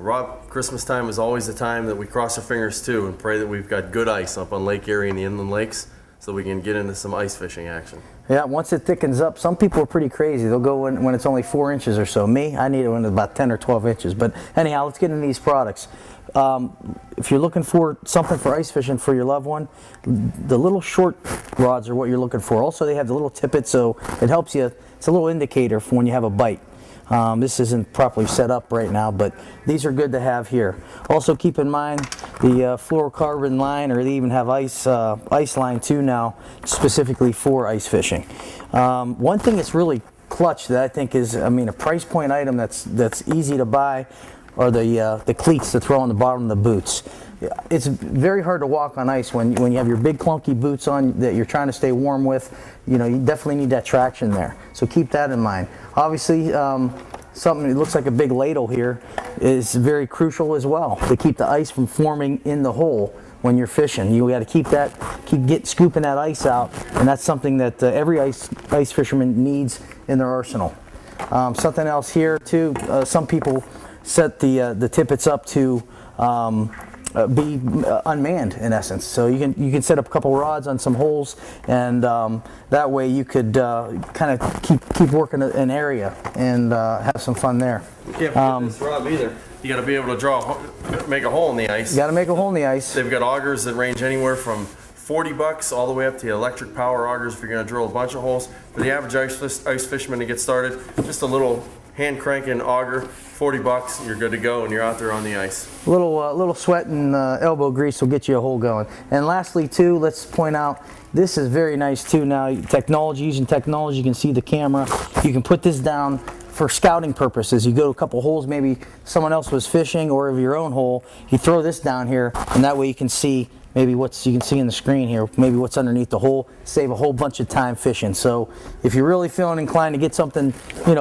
Rob, Christmas time is always the time that we cross our fingers too and pray that we've got good ice up on Lake Erie and the inland lakes so we can get into some ice fishing action. Yeah, once it thickens up, some people are pretty crazy. They'll go when it's only 4 inches or so. Me, I need it when it's about 10 or 12 inches. But anyhow, let's get into these products. If you're looking for something for ice fishing for your loved one, the little short rods are what you're looking for. Also, they have the little tippet, so it helps you. It's a little indicator for when you have a bite. This isn't properly set up right now, but these are good to have here. Also keep in mind the fluorocarbon line, or they even have ice line too now, specifically for ice fishing. One thing that's really clutch that I think is, a price point item that's easy to buy are the cleats to throw on the bottom of the boots. It's very hard to walk on ice when you have your big clunky boots on that you're trying to stay warm with. You definitely need that traction there. So keep that in mind. Obviously, something that looks like a big ladle here is very crucial as well to keep the ice from forming in the hole when you're fishing. You got to scooping that ice out, and that's something that every ice fisherman needs in their arsenal. Something else here too. Some people set the tippets up to be unmanned in essence, so you can set up a couple rods on some holes, and that way you could kind of keep working an area and have some fun there. You can't forget this, Rob, either. You got to be able to make a hole in the ice. You got to make a hole in the ice. They've got augers that range anywhere from $40 all the way up to electric power augers if you're going to drill a bunch of holes. For the average ice fisherman to get started, just a little hand cranking auger, $40, you're good to go, and you're out there on the ice. Little sweat and elbow grease will get you a hole going. And lastly too, let's point out, this is very nice too now. Using technology, you can see the camera. You can put this down for scouting purposes. You go to a couple holes, maybe someone else was fishing, or of your own hole, you throw this down here, and that way you can see maybe you can see in the screen here, maybe what's underneath the hole, save a whole bunch of time fishing. So if you're really feeling inclined to get something,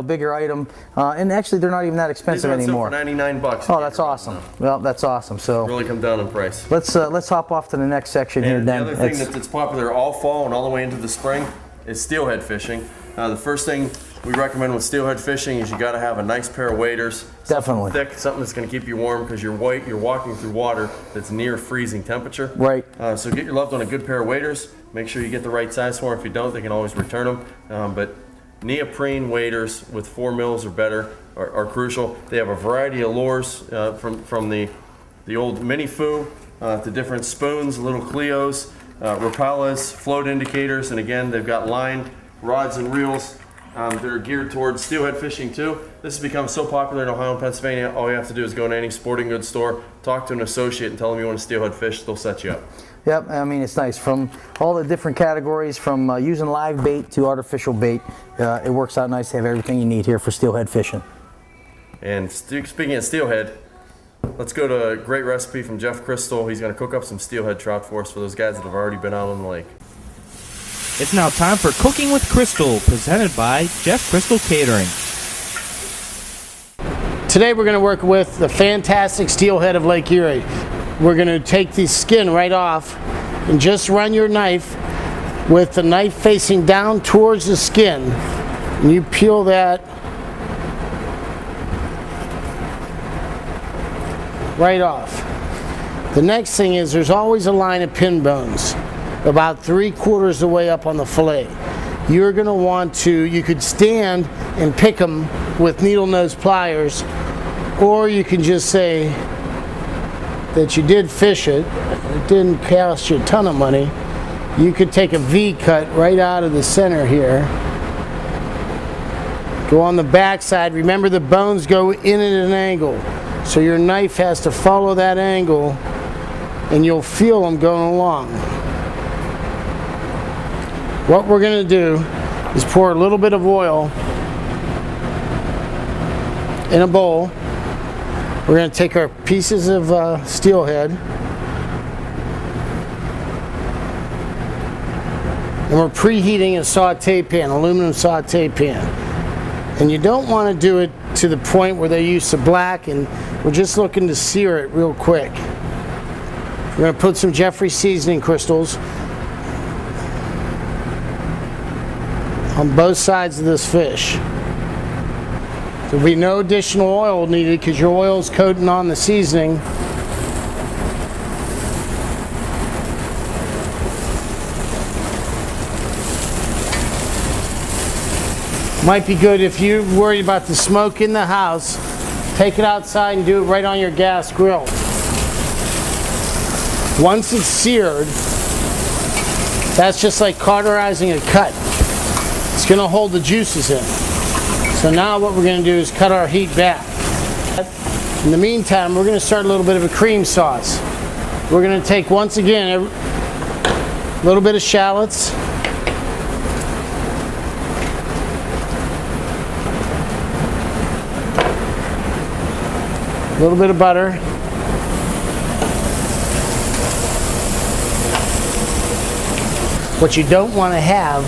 bigger item, and actually they're not even that expensive anymore. For $99. Oh, that's awesome. Well, that's awesome. So really come down in price. Let's hop off to the next section here. And then the other thing that's popular all fall and all the way into the spring is steelhead fishing. The first thing we recommend with steelhead fishing is you got to have a nice pair of waders. Definitely. Thick, something that's going to keep you warm, because you're walking through water that's near freezing temperature. Right. So get your loved one a good pair of waders. Make sure you get the right size for them. If you don't, they can always return them. But neoprene waders with 4 mils or better are crucial. They have a variety of lures from the old mini foo to different spoons, little Cleos, Rapellas, float indicators, and again, they've got lined rods and reels that are geared towards steelhead fishing too. This has become so popular in Ohio and Pennsylvania, all you have to do is go to any sporting goods store, talk to an associate and tell them you want to steelhead fish, they'll set you up. Yep, it's nice. From all the different categories, from using live bait to artificial bait, it works out nice to have everything you need here for steelhead fishing. And speaking of steelhead, let's go to a great recipe from Jeff Crystal. He's going to cook up some steelhead trout for us for those guys that have already been out on the lake. It's now time for Cooking with Crystal, presented by Jeff Crystal Catering. Today we're going to work with the fantastic steelhead of Lake Erie. We're going to take the skin right off and just run your knife with the knife facing down towards the skin. And you peel that right off. The next thing is there's always a line of pin bones about 3/4 of the way up on the fillet. You're going to want to, you could stand and pick them with needle nose pliers, or you can just say that you did fish it, it didn't cost you a ton of money. You could take a V cut right out of the center here. Go on the back side. Remember, the bones go in at an angle, so your knife has to follow that angle and you'll feel them going along. What we're going to do is pour a little bit of oil in a bowl. We're going to take our pieces of steelhead and we're preheating a saute pan, aluminum saute pan. And you don't want to do it to the point where they use the black, and we're just looking to sear it real quick. We're going to put some Jeffrey seasoning crystals on both sides of this fish. There'll be no additional oil needed because your oil is coating on the seasoning. Might be good if you're worried about the smoke in the house, take it outside and do it right on your gas grill. Once it's seared, that's just like cauterizing a cut. It's going to hold the juices in. So now what we're going to do is cut our heat back. In the meantime, we're going to start a little bit of a cream sauce. We're going to take, once again, a little bit of shallots. A little bit of butter. What you don't want to have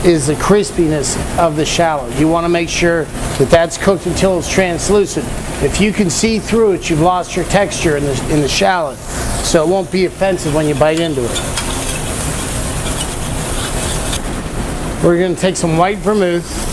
is the crispiness of the shallot. You want to make sure that that's cooked until it's translucent. If you can see through it, you've lost your texture in the shallot, so it won't be offensive when you bite into it. We're going to take some white vermouth.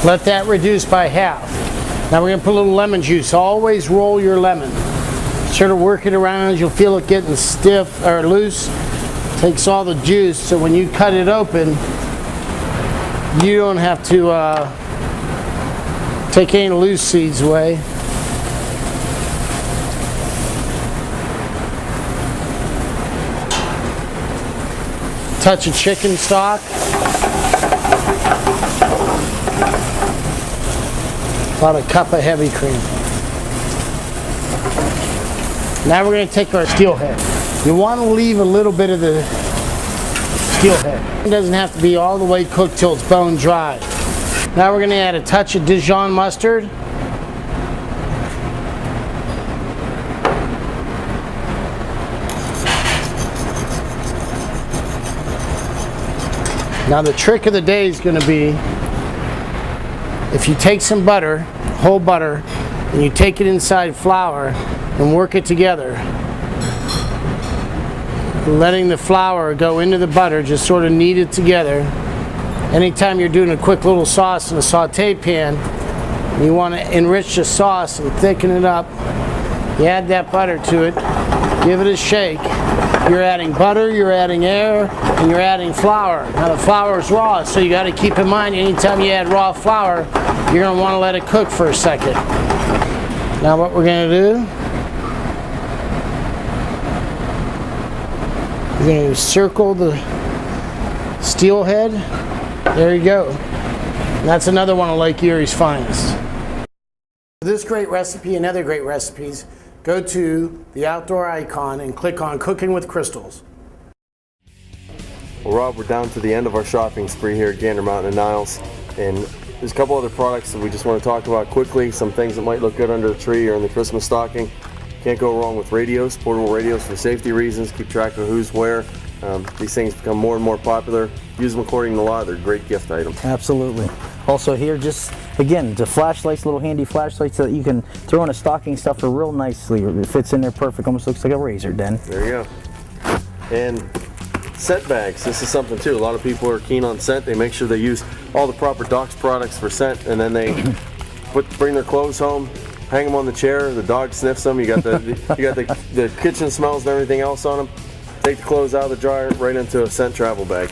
Let that reduce by half. Now we're going to put a little lemon juice. Always roll your lemon. Sort of work it around as you'll feel it getting stiff or loose. Takes all the juice, so when you cut it open, you don't have to take any loose seeds away. Touch of chicken stock. About a cup of heavy cream. Now we're going to take our steelhead. You want to leave a little bit of the steelhead. It doesn't have to be all the way cooked till it's bone dry. Now we're going to add a touch of Dijon mustard. Now the trick of the day is going to be, if you take some butter, whole butter, and you take it inside flour and work it together, letting the flour go into the butter, just sort of knead it together. Anytime you're doing a quick little sauce in a saute pan, you want to enrich the sauce and thicken it up, you add that butter to it, give it a shake. You're adding butter, you're adding air, and you're adding flour. Now the flour is raw, so you got to keep in mind anytime you add raw flour, you're going to want to let it cook for a second. Now what we're going to do, we're going to circle the steelhead. There you go. And that's another one of Lake Erie's finest. For this great recipe and other great recipes, go to the outdoor icon and click on Cooking with Crystals. Well, Rob, we're down to the end of our shopping spree here at Gander Mountain and Niles, and there's a couple other products that we just want to talk about quickly, some things that might look good under the tree or in the Christmas stocking. Can't go wrong with radios, portable radios for safety reasons, keep track of who's where. These things become more and more popular. Use them according to law, they're great gift items. Absolutely. Also here, just again, the flashlights, little handy flashlights that you can throw in a stocking stuffer real nicely. It fits in there perfect, almost looks like a razor den. There you go. And scent bags, this is something too. A lot of people are keen on scent. They make sure they use all the proper Doc's products for scent, and then they bring their clothes home, hang them on the chair, the dog sniffs them, you got the kitchen smells and everything else on them. Take the clothes out of the dryer, right into a scent travel bag.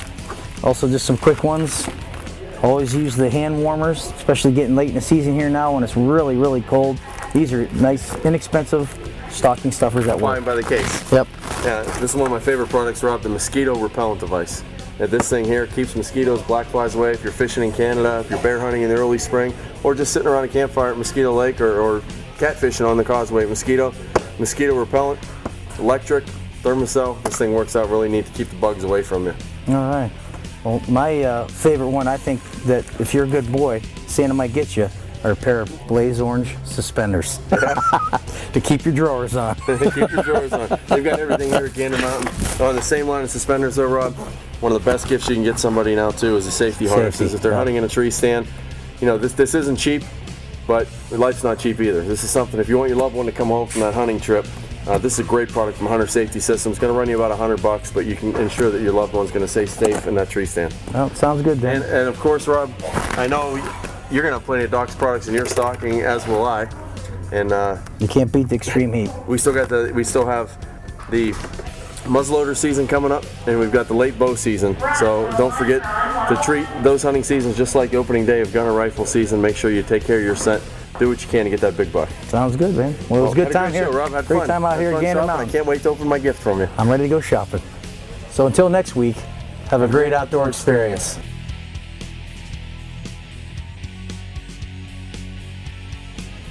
Also just some quick ones. Always use the hand warmers, especially getting late in the season here now when it's really, really cold. These are nice, inexpensive stocking stuffers that work. Flying by the case. Yep. Yeah, this is one of my favorite products, Rob, the mosquito repellent device. And this thing here keeps mosquitoes, black flies away if you're fishing in Canada, if you're bear hunting in the early spring, or just sitting around a campfire at Mosquito Lake or catfishing on the causeway. Mosquito repellent, electric, thermocell. This thing works out really neat to keep the bugs away from you. All right. Well, my favorite one, I think that if you're a good boy, Santa might get you, are a pair of blaze orange suspenders to keep your drawers on. Keep your drawers on. They've got everything here at Gander Mountain. On the same line of suspenders though, Rob, one of the best gifts you can get somebody now too is the safety harnesses. If they're hunting in a tree stand, you know, this isn't cheap. but life's not cheap either. This is something, if you want your loved one to come home from that hunting trip, this is a great product from Hunter Safety System. It's going to run you about $100, but you can ensure that your loved one's going to stay safe in that tree stand. Well, sounds good, Dan. And of course, Rob, I know you're going to have plenty of Doc's products in your stocking, as will I. And You can't beat the extreme heat. we still have the muzzleloader season coming up, and we've got the late bow season. So don't forget to treat those hunting seasons just like opening day of gun and rifle season. Make sure you take care of your scent. Do what you can to get that big buck. Sounds good, man. Well, it was a good Had time great here. show, Rob. Had Great fun. time out Had here at fun Gander shopping. Mountain. I can't wait to open my gift from you. I'm ready to go shopping. So until next week, have a great outdoor experience.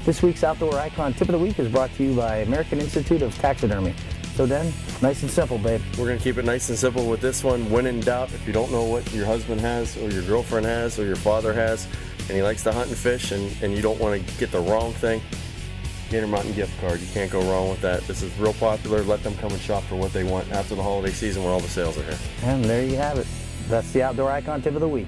This week's Outdoor Icon Tip of the Week is brought to you by American Institute of Taxidermy. So Dan, nice and simple, babe. We're going to keep it nice and simple with this one. When in doubt, if you don't know what your husband has or your girlfriend has or your father has, and he likes to hunt and fish, and you don't want to get the wrong thing, Gander Mountain gift card. You can't go wrong with that. This is real popular. Let them come and shop for what they want after the holiday season when all the sales are here. And there you have it. That's the Outdoor Icon Tip of the Week.